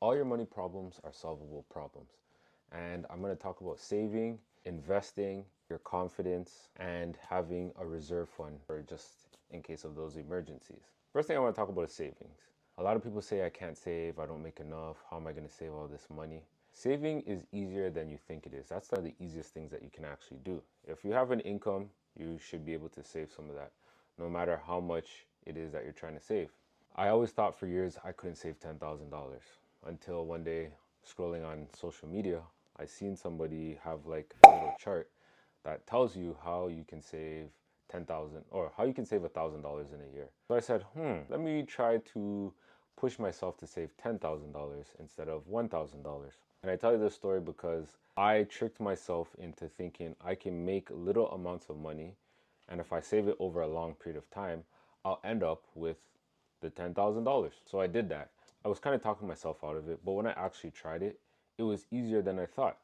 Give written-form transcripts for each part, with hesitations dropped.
All your money problems are solvable problems. And I'm going to talk about saving, investing, your confidence, and having a reserve fund for just in case of those emergencies. First thing I want to talk about is savings. A lot of people say I can't save, I don't make enough, how am I going to save all this money? Saving is easier than you think it is. That's one of the easiest things that you can actually do. If you have an income, you should be able to save some of that, no matter how much it is that you're trying to save. I always thought for years I couldn't save $10,000 until one day scrolling on social media, I seen somebody have like a little chart that tells you how you can save 10,000 or how you can save $1,000 in a year. So I said, let me try to push myself to save $10,000 instead of $1,000. And I tell you this story because I tricked myself into thinking I can make little amounts of money, and if I save it over a long period of time, I'll end up with the $10,000. So I did that. I was kind of talking myself out of it, but when I actually tried it, it was easier than I thought.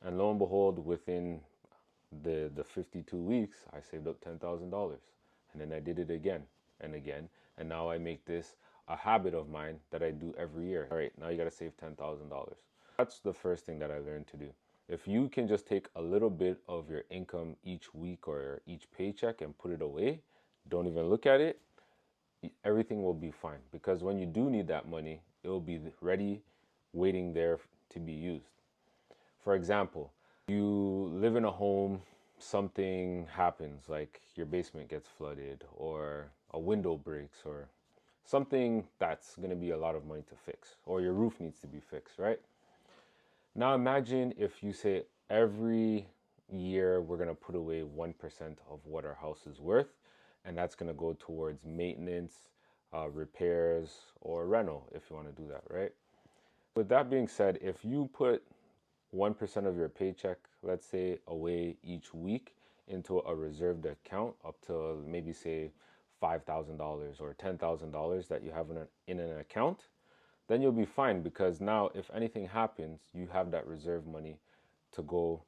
And lo and behold, within the 52 weeks, I saved up $10,000. And then I did it again and again. And now I make this a habit of mine that I do every year. All right, now you got to save $10,000. That's the first thing that I learned to do. If you can just take a little bit of your income each week or each paycheck and put it away, don't even look at it, everything will be fine, because when you do need that money, it will be ready, waiting there to be used. For example, you live in a home, something happens, like your basement gets flooded or a window breaks or something that's going to be a lot of money to fix, or your roof needs to be fixed, right? Now imagine if you say every year we're going to put away 1% of what our house is worth, and that's going to go towards maintenance, repairs, or rental if you want to do that, right? With that being said, if you put 1% of your paycheck, let's say, away each week into a reserved account up to maybe say $5,000 or $10,000 that you have in an account, then you'll be fine, because now if anything happens, you have that reserve money to go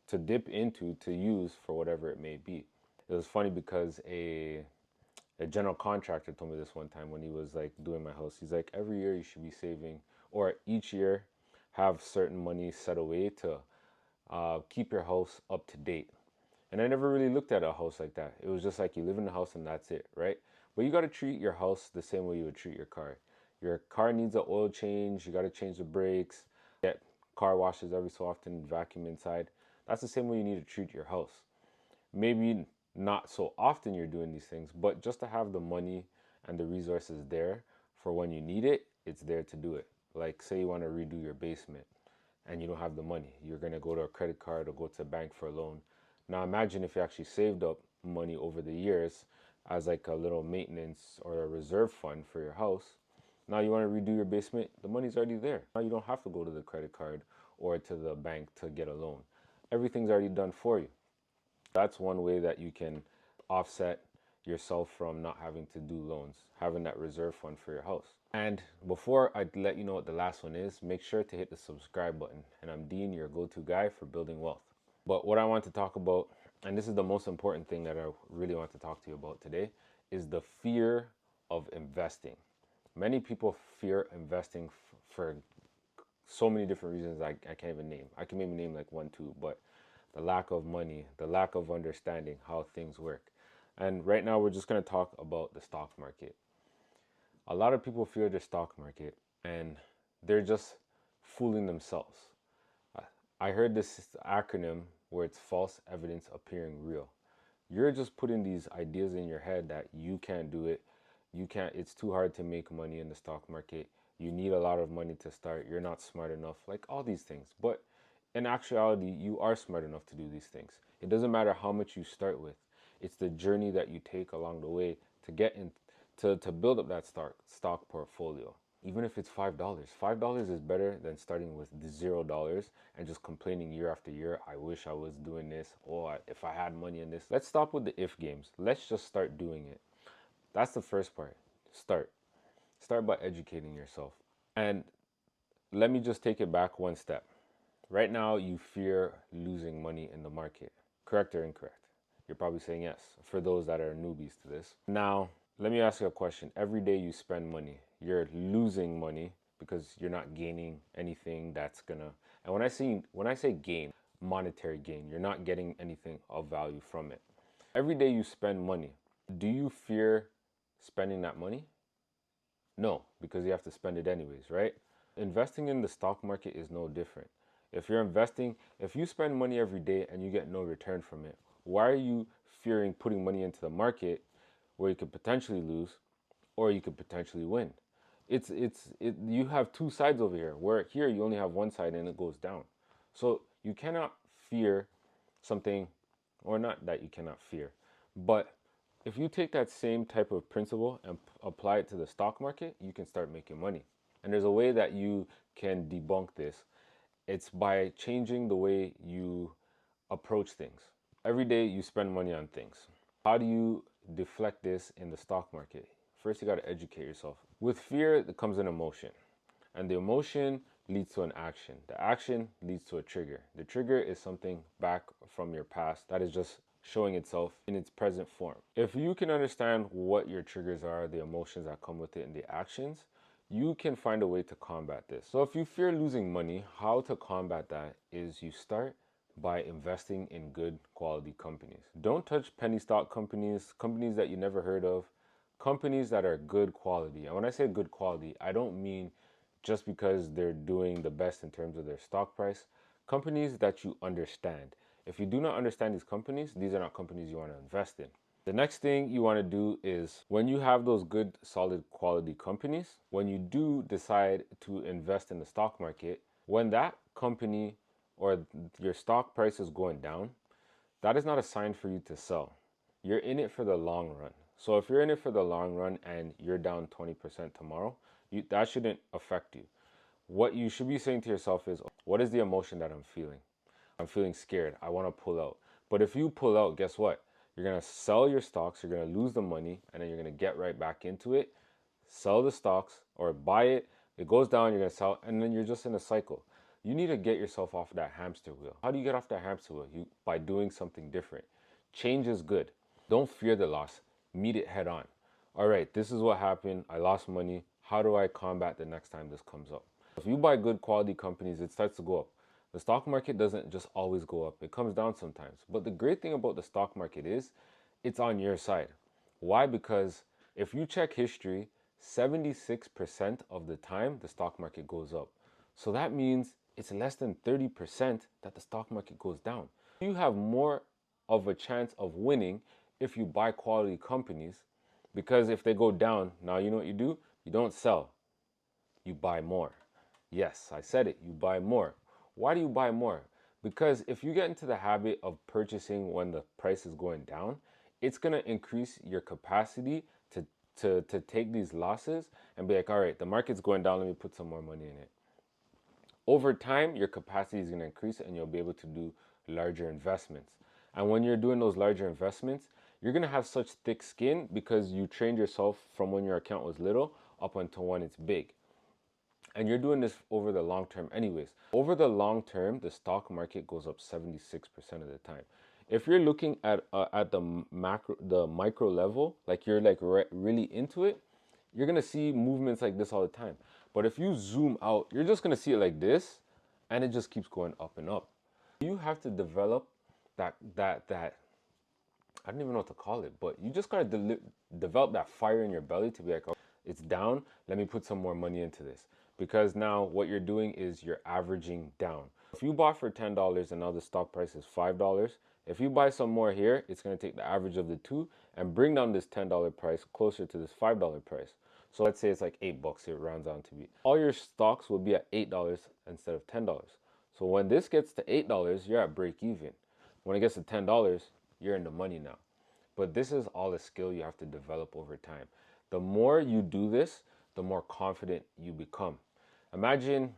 to dip into to use for whatever it may be. It was funny because a general contractor told me this one time when he was like doing my house. He's like, every year you should be saving, or each year have certain money set away to keep your house up to date. And I never really looked at a house like that. It was just like you live in the house and that's it, right? But you got to treat your house the same way you would treat your car. Your car needs an oil change. You got to change the brakes, get car washes every so often, vacuum inside. That's the same way you need to treat your house. Maybe not so often you're doing these things, but just to have the money and the resources there for when you need it, it's there to do it. Like say you want to redo your basement and you don't have the money. You're going to go to a credit card or go to a bank for a loan. Now imagine if you actually saved up money over the years as like a little maintenance or a reserve fund for your house. Now you want to redo your basement, the money's already there. Now you don't have to go to the credit card or to the bank to get a loan. Everything's already done for you. That's one way that you can offset yourself from not having to do loans, having that reserve fund for your house. And before I let you know what the last one is, make sure to hit the subscribe button. And I'm Dean, your go-to guy for building wealth. But what I want to talk about, and this is the most important thing that I really want to talk to you about today, is the fear of investing. Many people fear investing for so many different reasons I can't even name. I can maybe name like one, two, but the lack of money, the lack of understanding how things work. And right now we're just going to talk about the stock market. A lot of people fear the stock market and they're just fooling themselves. I heard this acronym where it's false evidence appearing real. You're just putting these ideas in your head that you can't do it. You can't, it's too hard to make money in the stock market. You need a lot of money to start. You're not smart enough, like all these things. But in actuality, you are smart enough to do these things. It doesn't matter how much you start with. It's the journey that you take along the way to get in, to build up that stock portfolio. Even if it's $5 is better than starting with $0 and just complaining year after year. I wish I was doing this. Oh, if I had money in this. Let's stop with the if games. Let's just start doing it. That's the first part. Start by educating yourself. And let me just take it back one step. Right now, you fear losing money in the market. Correct or incorrect? You're probably saying yes, for those that are newbies to this. Now, let me ask you a question. Every day you spend money, you're losing money because you're not gaining anything that's gonna, and when I say gain, monetary gain, you're not getting anything of value from it. Every day you spend money, do you fear spending that money? No, because you have to spend it anyways, right? Investing in the stock market is no different. If you spend money every day and you get no return from it, why are you fearing putting money into the market where you could potentially lose or you could potentially win? You have two sides over here, where here you only have one side and it goes down. So you cannot fear something, or not that you cannot fear, but if you take that same type of principle and apply it to the stock market, you can start making money. And there's a way that you can debunk this. It's by changing the way you approach things. Every day you spend money on things. How do you deflect this in the stock market? First, you got to educate yourself. With fear, there comes an emotion, and the emotion leads to an action. The action leads to a trigger. The trigger is something back from your past that is just showing itself in its present form. If you can understand what your triggers are, the emotions that come with it, and the actions, you can find a way to combat this. So if you fear losing money, how to combat that is you start by investing in good quality companies. Don't touch penny stock companies, companies that you never heard of, companies that are good quality. And when I say good quality, I don't mean just because they're doing the best in terms of their stock price. Companies that you understand. If you do not understand these companies, these are not companies you want to invest in. The next thing you want to do is, when you have those good, solid quality companies, when you do decide to invest in the stock market, when that company or your stock price is going down, that is not a sign for you to sell. You're in it for the long run. So if you're in it for the long run and you're down 20% tomorrow, that shouldn't affect you. What you should be saying to yourself is, what is the emotion that I'm feeling? I'm feeling scared. I want to pull out. But if you pull out, guess what? You're going to sell your stocks, you're going to lose the money, and then you're going to get right back into it, sell the stocks or buy it. It goes down, you're going to sell, and then you're just in a cycle. You need to get yourself off that hamster wheel. How do you get off that hamster wheel? By doing something different. Change is good. Don't fear the loss. Meet it head on. All right, this is what happened. I lost money. How do I combat the next time this comes up? If you buy good quality companies, it starts to go up. The stock market doesn't just always go up. It comes down sometimes. But the great thing about the stock market is it's on your side. Why? Because if you check history, 76% of the time the stock market goes up. So that means it's less than 30% that the stock market goes down. You have more of a chance of winning if you buy quality companies, because if they go down, now you know what you do? You don't sell. You buy more. Yes, I said it. You buy more. Why do you buy more? Because if you get into the habit of purchasing when the price is going down, it's going to increase your capacity to take these losses and be like, all right, the market's going down, let me put some more money in it. Over time, your capacity is going to increase and you'll be able to do larger investments. And when you're doing those larger investments, you're going to have such thick skin because you trained yourself from when your account was little up until when it's big. And you're doing this over the long term anyways. Over the long term, the stock market goes up 76% of the time. If you're looking at the micro level, like you're like really into it, you're going to see movements like this all the time. But if you zoom out, you're just going to see it like this, and it just keeps going up and up. You have to develop that I don't even know what to call it, but you just got to develop that fire in your belly to be like, oh, it's down, let me put some more money into this. Because now what you're doing is you're averaging down. If you bought for $10 and now the stock price is $5, if you buy some more here, it's going to take the average of the two and bring down this $10 price closer to this $5 price. So let's say it's like $8, it rounds down to be. All your stocks will be at $8 instead of $10. So when this gets to $8, you're at break even. When it gets to $10, you're in the money now. But this is all a skill you have to develop over time. The more you do this, the more confident you become. Imagine,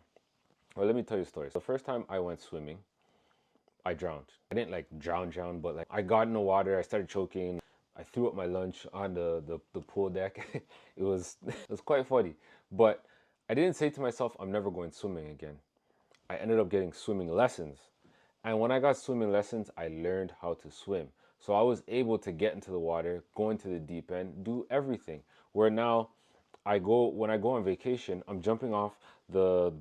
well, let me tell you a story. So the first time I went swimming, I drowned. I didn't like drown, but like I got in the water, I started choking. I threw up my lunch on the pool deck. it was quite funny. But I didn't say to myself, I'm never going swimming again. I ended up getting swimming lessons. And when I got swimming lessons, I learned how to swim. So I was able to get into the water, go into the deep end, do everything. Where now when I go on vacation, I'm jumping off the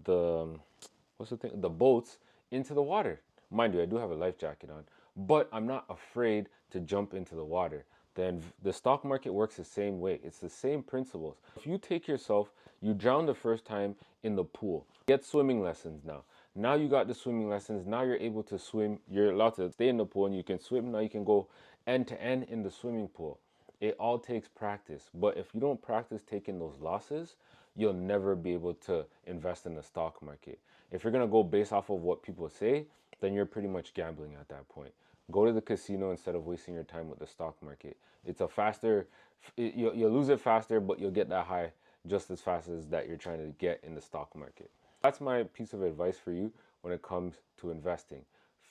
what's the thing, the boats into the water. Mind you, I do have a life jacket on, but I'm not afraid to jump into the water. Then the stock market works the same way. It's the same principles. If you take yourself, you drown the first time in the pool, get swimming lessons now. Now you got the swimming lessons. Now you're able to swim. You're allowed to stay in the pool and you can swim. Now you can go end to end in the swimming pool. It all takes practice. But if you don't practice taking those losses, you'll never be able to invest in the stock market. If you're going to go based off of what people say, then you're pretty much gambling at that point. Go to the casino instead of wasting your time with the stock market. It's a faster, you'll lose it faster, but you'll get that high just as fast as that you're trying to get in the stock market. That's my piece of advice for you when it comes to investing.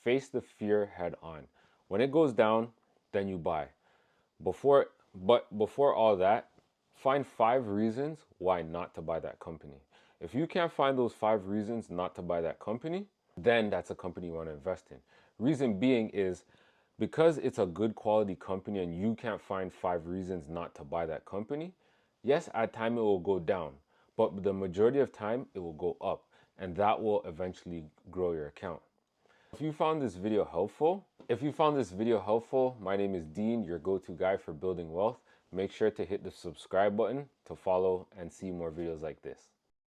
Face the fear head on. When it goes down, then you buy. Before all that, find 5 reasons why not to buy that company. If you can't find those 5 reasons not to buy that company, then that's a company you want to invest in. Reason being is because it's a good quality company and you can't find 5 reasons not to buy that company, yes, at time it will go down, but the majority of time it will go up, and that will eventually grow your account. If you found this video helpful, my name is Dean, your go-to guy for building wealth. Make sure to hit the subscribe button to follow and see more videos like this.